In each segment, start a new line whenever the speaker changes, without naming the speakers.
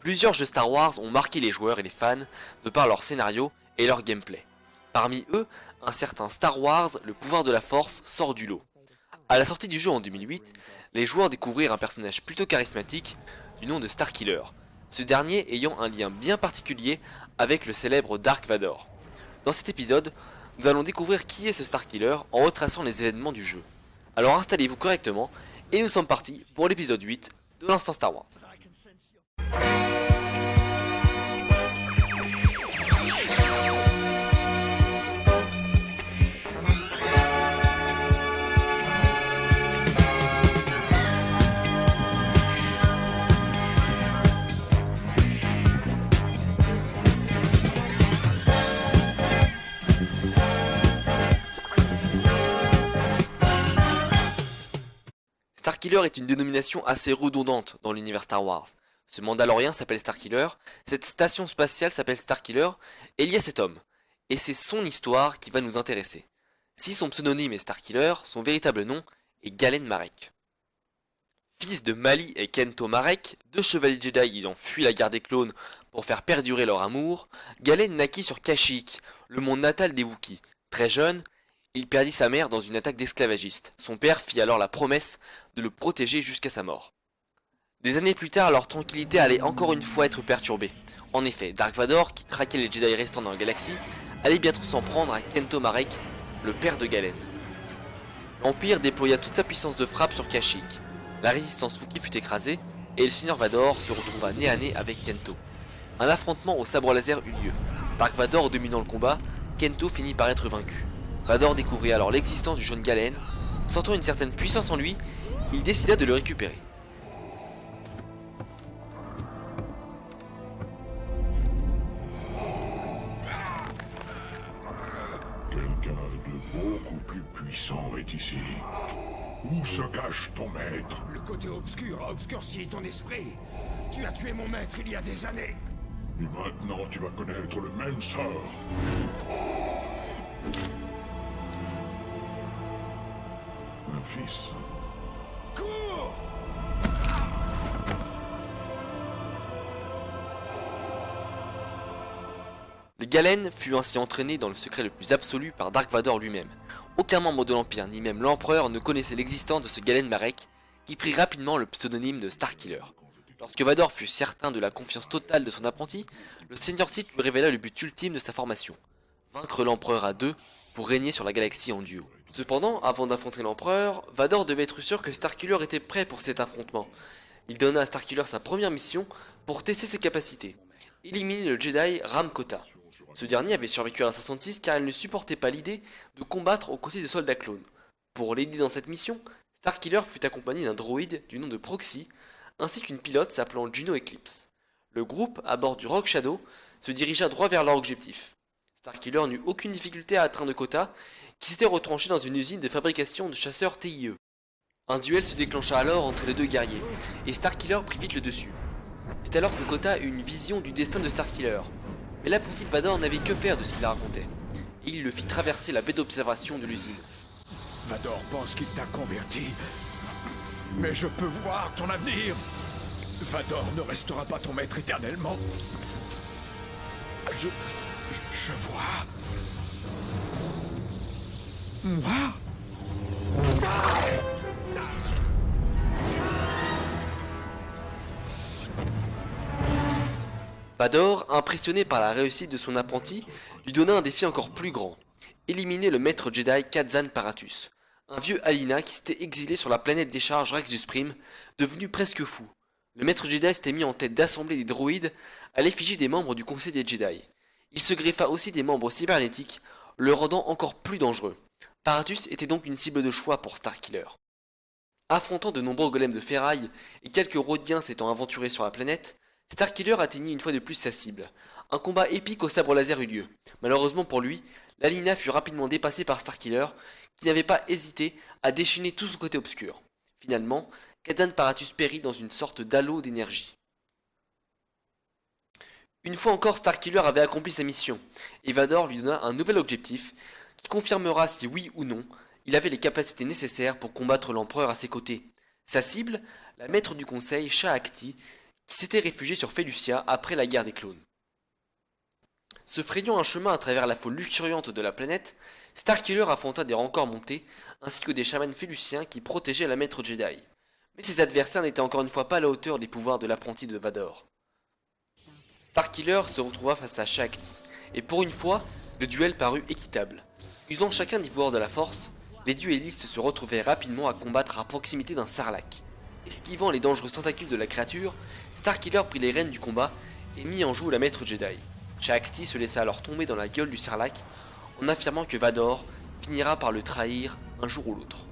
Plusieurs jeux Star Wars ont marqué les joueurs et les fans de par leur scénario et leur gameplay. Parmi eux, un certain Star Wars, le pouvoir de la Force, sort du lot. À la sortie du jeu en 2008, les joueurs découvrirent un personnage plutôt charismatique du nom de Starkiller, ce dernier ayant un lien bien particulier avec le célèbre Dark Vador. Dans cet épisode, nous allons découvrir qui est ce Starkiller en retraçant les événements du jeu. Alors installez-vous correctement et nous sommes partis pour l'épisode 8 de l'Instant Star Wars. Starkiller est une dénomination assez redondante dans l'univers Star Wars. Ce Mandalorien s'appelle Starkiller, cette station spatiale s'appelle Starkiller, et il y a cet homme. Et c'est son histoire qui va nous intéresser. Si son pseudonyme est Starkiller, son véritable nom est Galen Marek. Fils de Mali et Kento Marek, deux chevaliers Jedi ayant fui la guerre des clones pour faire perdurer leur amour, Galen naquit sur Kashyyyk, le monde natal des Wookiees. Très jeune, il perdit sa mère dans une attaque d'esclavagistes. Son père fit alors la promesse de le protéger jusqu'à sa mort. Des années plus tard, leur tranquillité allait encore une fois être perturbée. En effet, Dark Vador, qui traquait les Jedi restants dans la galaxie, allait bientôt s'en prendre à Kento Marek, le père de Galen. L'Empire déploya toute sa puissance de frappe sur Kashyyyk. La résistance Wookiee fut écrasée, et le Seigneur Vador se retrouva nez à nez avec Kento. Un affrontement au sabre laser eut lieu. Dark Vador dominant le combat, Kento finit par être vaincu. Vador découvrit alors l'existence du jeune Galen. Sentant une certaine puissance en lui, il décida de le récupérer.
Quelqu'un de beaucoup plus puissant est ici. Où se cache ton maître?
Le côté obscur a obscurci ton esprit. Tu as tué mon maître il y a des années.
Et maintenant tu vas connaître le même sort. Un fils.
Cours!
Le Galen fut ainsi entraîné dans le secret le plus absolu par Dark Vador lui-même. Aucun membre de l'Empire, ni même l'Empereur, ne connaissait l'existence de ce Galen Marek, qui prit rapidement le pseudonyme de Starkiller. Lorsque Vador fut certain de la confiance totale de son apprenti, le Seigneur Sith lui révéla le but ultime de sa formation, vaincre l'Empereur à deux pour régner sur la galaxie en duo. Cependant, avant d'affronter l'Empereur, Vador devait être sûr que Starkiller était prêt pour cet affrontement. Il donna à Starkiller sa première mission pour tester ses capacités, éliminer le Jedi Ram Kota. Ce dernier avait survécu à la 66 car il ne supportait pas l'idée de combattre aux côtés de soldats clones. Pour l'aider dans cette mission, Starkiller fut accompagné d'un droïde du nom de Proxy, ainsi qu'une pilote s'appelant Juno Eclipse. Le groupe, à bord du Rogue Shadow, se dirigea droit vers leur objectif. Starkiller n'eut aucune difficulté à atteindre Kota, qui s'était retranché dans une usine de fabrication de chasseurs TIE. Un duel se déclencha alors entre les deux guerriers, et Starkiller prit vite le dessus. C'est alors que Kota eut une vision du destin de Starkiller. Mais l'apprenti de Vador n'avait que faire de ce qu'il racontait, et il le fit traverser la baie d'observation de l'usine.
Vador pense qu'il t'a converti. Mais je peux voir ton avenir. Vador ne restera pas ton maître éternellement. Je vois. Moi?
Vador, impressionné par la réussite de son apprenti, lui donna un défi encore plus grand. Éliminer le maître Jedi Kazan Paratus, un vieux Alina qui s'était exilé sur la planète des charges Rexus Prime, devenu presque fou. Le maître Jedi s'était mis en tête d'assembler des droïdes à l'effigie des membres du Conseil des Jedi. Il se greffa aussi des membres cybernétiques, le rendant encore plus dangereux. Paratus était donc une cible de choix pour Starkiller. Affrontant de nombreux golems de ferraille et quelques Rodiens s'étant aventurés sur la planète, Starkiller atteignit une fois de plus sa cible. Un combat épique au sabre laser eut lieu. Malheureusement pour lui, l'Alina fut rapidement dépassée par Starkiller, qui n'avait pas hésité à déchaîner tout son côté obscur. Finalement, Kazan Paratus périt dans une sorte d'halo d'énergie. Une fois encore, Starkiller avait accompli sa mission, et Vador lui donna un nouvel objectif, qui confirmera si oui ou non, il avait les capacités nécessaires pour combattre l'Empereur à ses côtés. Sa cible, la maître du conseil Shaakti, qui s'était réfugié sur Felucia après la guerre des clones. Se frayant un chemin à travers la foule luxuriante de la planète, Starkiller affronta des rancors montés, ainsi que des chamans féluciens qui protégeaient la maître Jedi. Mais ses adversaires n'étaient encore une fois pas à la hauteur des pouvoirs de l'apprenti de Vador. Starkiller se retrouva face à Shaak Ti, et pour une fois, le duel parut équitable. Usant chacun des pouvoirs de la force, les duellistes se retrouvèrent rapidement à combattre à proximité d'un sarlac. Esquivant les dangereux tentacules de la créature, Starkiller prit les rênes du combat et mit en joue la maître Jedi. Shaak Ti se laissa alors tomber dans la gueule du sarlac en affirmant que Vador finira par le trahir un jour ou l'autre.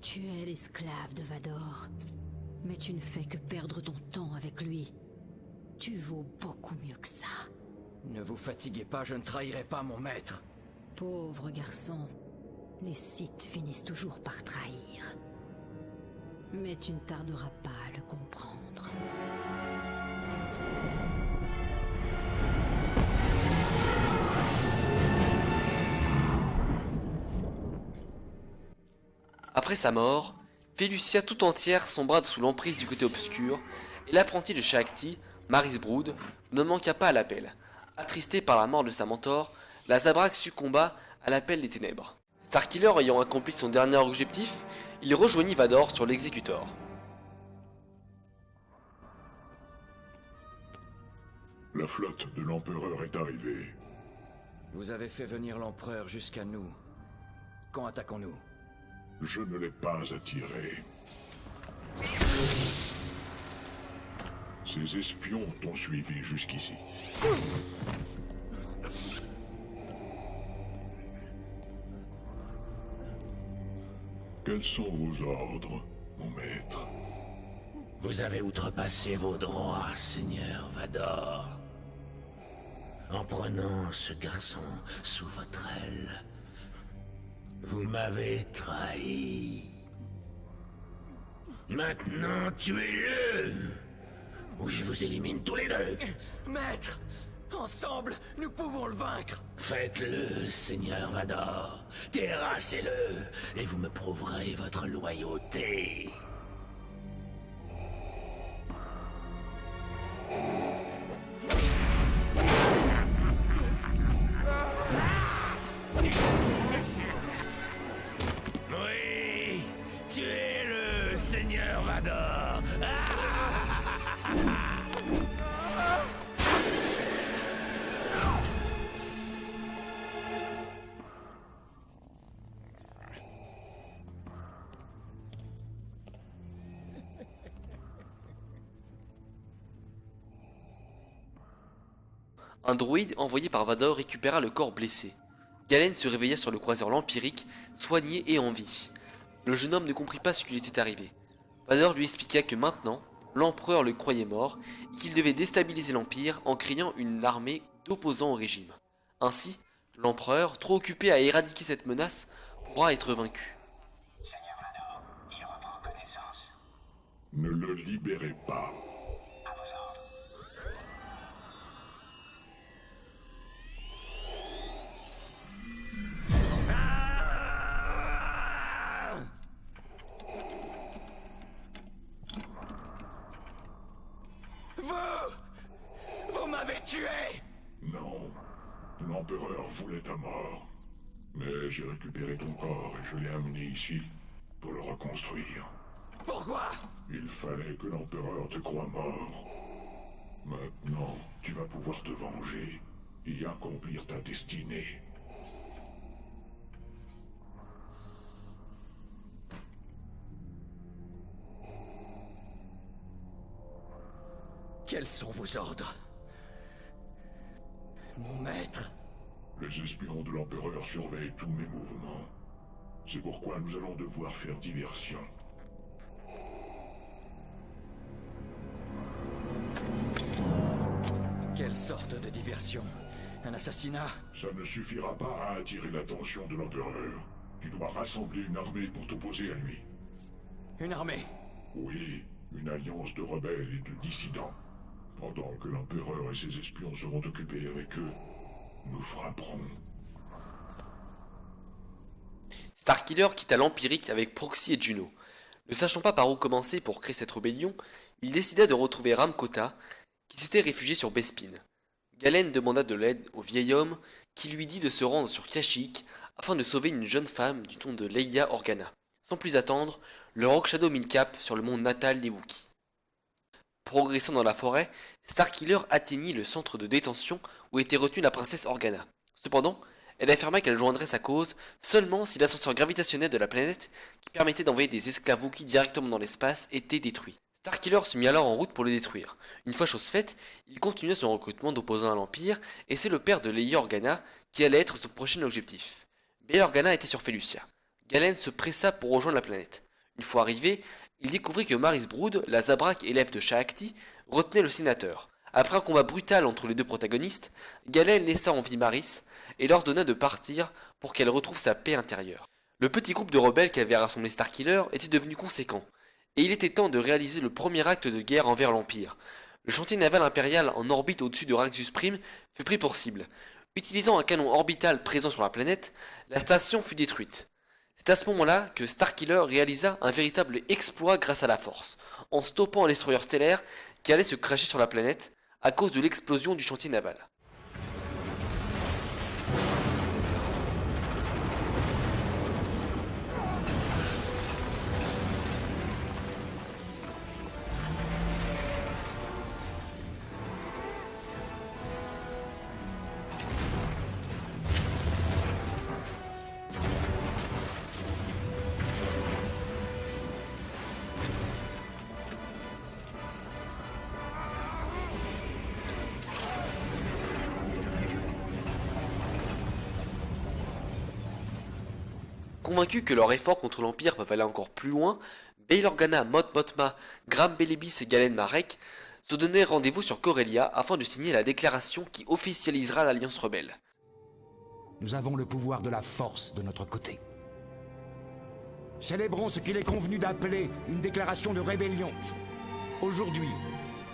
Tu es l'esclave de Vador, mais tu ne fais que perdre ton temps avec lui. Tu vaux beaucoup mieux que ça.
Ne vous fatiguez pas, je ne trahirai pas mon maître.
Pauvre garçon, les Sith finissent toujours par trahir. Mais tu ne tarderas pas à le comprendre.
Après sa mort, Felucia tout entière sombra sous l'emprise du côté obscur, et l'apprenti de Shaak Ti, Maris Brood, ne manqua pas à l'appel. Attristé par la mort de sa mentor, la Zabrak succomba à l'appel des ténèbres. Starkiller ayant accompli son dernier objectif, il rejoignit Vador sur l'Exécutor.
La flotte de l'Empereur est arrivée.
Vous avez fait venir l'Empereur jusqu'à nous. Quand attaquons-nous?
Je ne l'ai pas attiré. Ces espions t'ont suivi jusqu'ici. Quels sont vos ordres, mon maître?
Vous avez outrepassé vos droits, Seigneur Vador. En prenant ce garçon sous votre aile, vous m'avez trahi. Maintenant, tuez-le, ou je vous élimine tous les deux.
Maître! Ensemble, nous pouvons le vaincre!
Faites-le, Seigneur Vador. Terrassez-le, et vous me prouverez votre loyauté. Oui, tuez-le, Seigneur Vador.
Un droïde envoyé par Vador récupéra le corps blessé. Galen se réveilla sur le croiseur L'Empirique, soigné et en vie. Le jeune homme ne comprit pas ce qui lui était arrivé. Vador lui expliqua que maintenant, l'empereur le croyait mort et qu'il devait déstabiliser l'Empire en créant une armée d'opposants au régime. Ainsi, l'empereur, trop occupé à éradiquer cette menace, pourra être vaincu.
Seigneur Vador, il reprend connaissance.
Ne le libérez pas.
À vos ordres.
Vous m'avez tué!
Non, l'Empereur voulait ta mort. Mais j'ai récupéré ton corps et je l'ai amené ici pour le reconstruire.
Pourquoi?
Il fallait que l'Empereur te croie mort. Maintenant, tu vas pouvoir te venger et accomplir ta destinée.
Quels sont vos ordres? Mon maître?
Les espions de l'Empereur surveillent tous mes mouvements. C'est pourquoi nous allons devoir faire diversion.
Quelle sorte de diversion? Un assassinat?
Ça ne suffira pas à attirer l'attention de l'Empereur. Tu dois rassembler une armée pour t'opposer à lui.
Une armée?
Oui, une alliance de rebelles et de dissidents. Pendant que l'Empereur et ses espions seront occupés avec eux, nous frapperons.
Starkiller quitta l'Empirique avec Proxy et Juno. Ne sachant pas par où commencer pour créer cette rébellion, il décida de retrouver Ramkota, qui s'était réfugié sur Bespin. Galen demanda de l'aide au vieil homme, qui lui dit de se rendre sur Kashyyyk afin de sauver une jeune femme du nom de Leia Organa. Sans plus attendre, le Rock Shadow mit le cap sur le monde natal des Wookiees. Progressant dans la forêt, Starkiller atteignit le centre de détention où était retenue la princesse Organa. Cependant, elle affirma qu'elle joindrait sa cause seulement si l'ascenseur gravitationnel de la planète, qui permettait d'envoyer des esclaves Wookiees directement dans l'espace, était détruit. Starkiller se mit alors en route pour le détruire. Une fois chose faite, il continua son recrutement d'opposants à l'Empire, et c'est le père de Leia Organa qui allait être son prochain objectif. Bail Organa était sur Felucia. Galen se pressa pour rejoindre la planète. Une fois arrivé, il découvrit que Maris Brood, la Zabrak élève de Shaakti, retenait le sénateur. Après un combat brutal entre les deux protagonistes, Galen laissa en vie Maris et leur donna de partir pour qu'elle retrouve sa paix intérieure. Le petit groupe de rebelles qu'avait rassemblé Starkiller était devenu conséquent, et il était temps de réaliser le premier acte de guerre envers l'Empire. Le chantier naval impérial en orbite au-dessus de Raxus Prime fut pris pour cible. Utilisant un canon orbital présent sur la planète, la station fut détruite. C'est à ce moment-là que Starkiller réalisa un véritable exploit grâce à la Force, en stoppant un destroyer stellaire qui allait se cracher sur la planète à cause de l'explosion du chantier naval. Convaincus que leurs efforts contre l'Empire peuvent aller encore plus loin, Bail Organa, Mot Mothma, Gram Belibis et Galen Marek se donnaient rendez-vous sur Corellia afin de signer la déclaration qui officialisera l'Alliance rebelle.
Nous avons le pouvoir de la force de notre côté. Célébrons ce qu'il est convenu d'appeler une déclaration de rébellion. Aujourd'hui,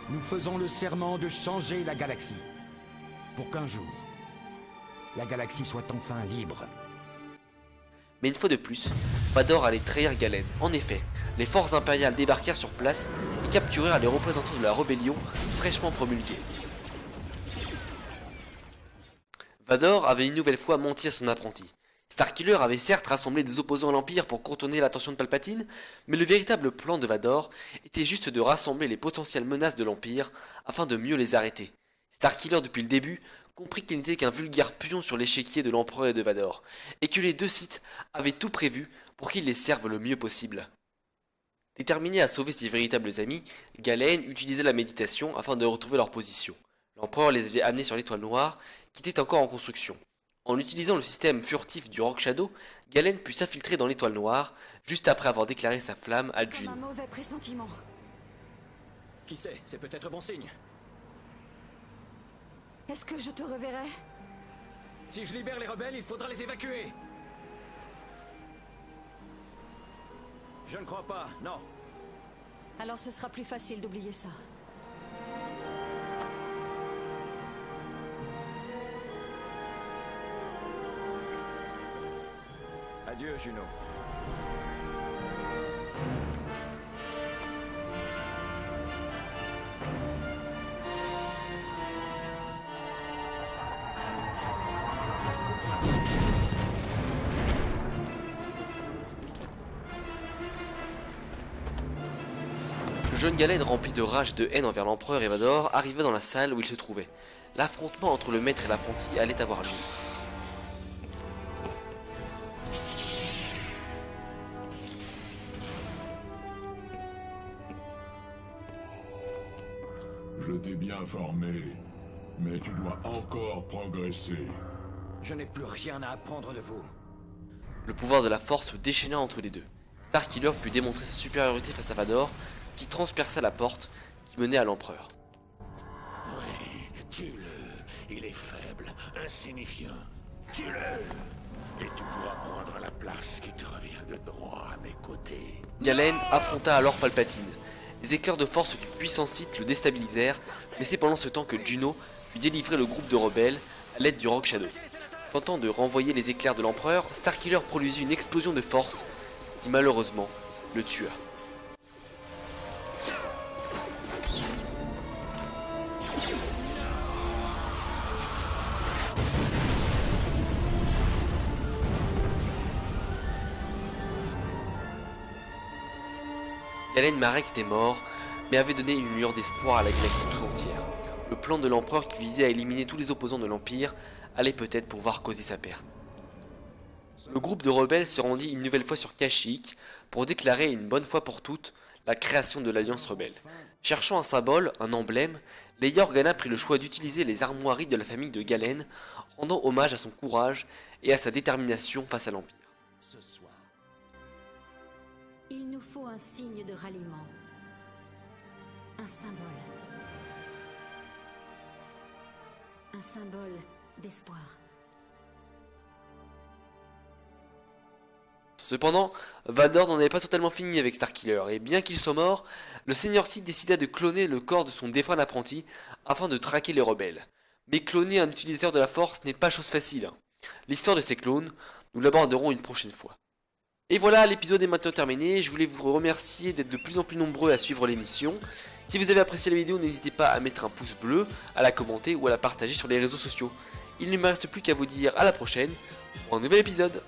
nous faisons le serment de changer la galaxie. Pour qu'un jour, la galaxie soit enfin libre.
Mais une fois de plus, Vador allait trahir Galen. En effet, les forces impériales débarquèrent sur place et capturèrent les représentants de la rébellion fraîchement promulgués. Vador avait une nouvelle fois menti à son apprenti. Starkiller avait certes rassemblé des opposants à l'Empire pour contourner l'attention de Palpatine, mais le véritable plan de Vador était juste de rassembler les potentielles menaces de l'Empire afin de mieux les arrêter. Starkiller, depuis le début, comprit qu'il n'était qu'un vulgaire pion sur l'échiquier de l'Empereur et de Vador, et que les deux Sith avaient tout prévu pour qu'ils les servent le mieux possible. Déterminé à sauver ses véritables amis, Galen utilisait la méditation afin de retrouver leur position. L'Empereur les avait amenés sur l'étoile noire, qui était encore en construction. En utilisant le système furtif du Rock Shadow, Galen put s'infiltrer dans l'étoile noire, juste après avoir déclaré sa flamme à Juno.
Comme un mauvais pressentiment.
Qui sait, c'est peut-être bon signe.
Est-ce que je te reverrai?
Si je libère les rebelles, il faudra les évacuer. Je ne crois pas, non.
Alors ce sera plus facile d'oublier ça.
Adieu, Juno.
Le jeune Galen, rempli de rage et de haine envers l'Empereur et Vador, arriva dans la salle où il se trouvait. L'affrontement entre le maître et l'apprenti allait avoir lieu.
Je t'ai bien formé, mais tu dois encore progresser.
Je n'ai plus rien à apprendre de vous.
Le pouvoir de la force se déchaîna entre les deux. Starkiller put démontrer sa supériorité face à Vador, qui transperça la porte qui menait à l'Empereur.
Oui, tue-le. Il est faible, insignifiant. Tue-le. Et tu pourras prendre la place qui te revient de droit à mes côtés.
Galen affronta alors Palpatine. Les éclairs de force du puissant Sith le déstabilisèrent, mais c'est pendant ce temps que Juno put délivrer le groupe de rebelles à l'aide du Rogue Shadow. Tentant de renvoyer les éclairs de l'Empereur, Starkiller produisit une explosion de force qui malheureusement le tua. Galen Marek était mort, mais avait donné une lueur d'espoir à la galaxie tout entière. Le plan de l'Empereur qui visait à éliminer tous les opposants de l'Empire allait peut-être pouvoir causer sa perte. Le groupe de rebelles se rendit une nouvelle fois sur Kashyyyk pour déclarer une bonne fois pour toutes la création de l'Alliance rebelle. Cherchant un symbole, un emblème, Leia Organa prit le choix d'utiliser les armoiries de la famille de Galen, rendant hommage à son courage et à sa détermination face à l'Empire.
Il nous faut un signe de ralliement. Un symbole. Un symbole d'espoir.
Cependant, Vador n'en avait pas totalement fini avec Starkiller, et bien qu'il soit mort, le Seigneur Sith décida de cloner le corps de son défunt apprenti afin de traquer les rebelles. Mais cloner un utilisateur de la Force n'est pas chose facile. L'histoire de ces clones, nous l'aborderons une prochaine fois. Et voilà, l'épisode est maintenant terminé. Je voulais vous remercier d'être de plus en plus nombreux à suivre l'émission. Si vous avez apprécié la vidéo, n'hésitez pas à mettre un pouce bleu, à la commenter ou à la partager sur les réseaux sociaux. Il ne me reste plus qu'à vous dire à la prochaine pour un nouvel épisode.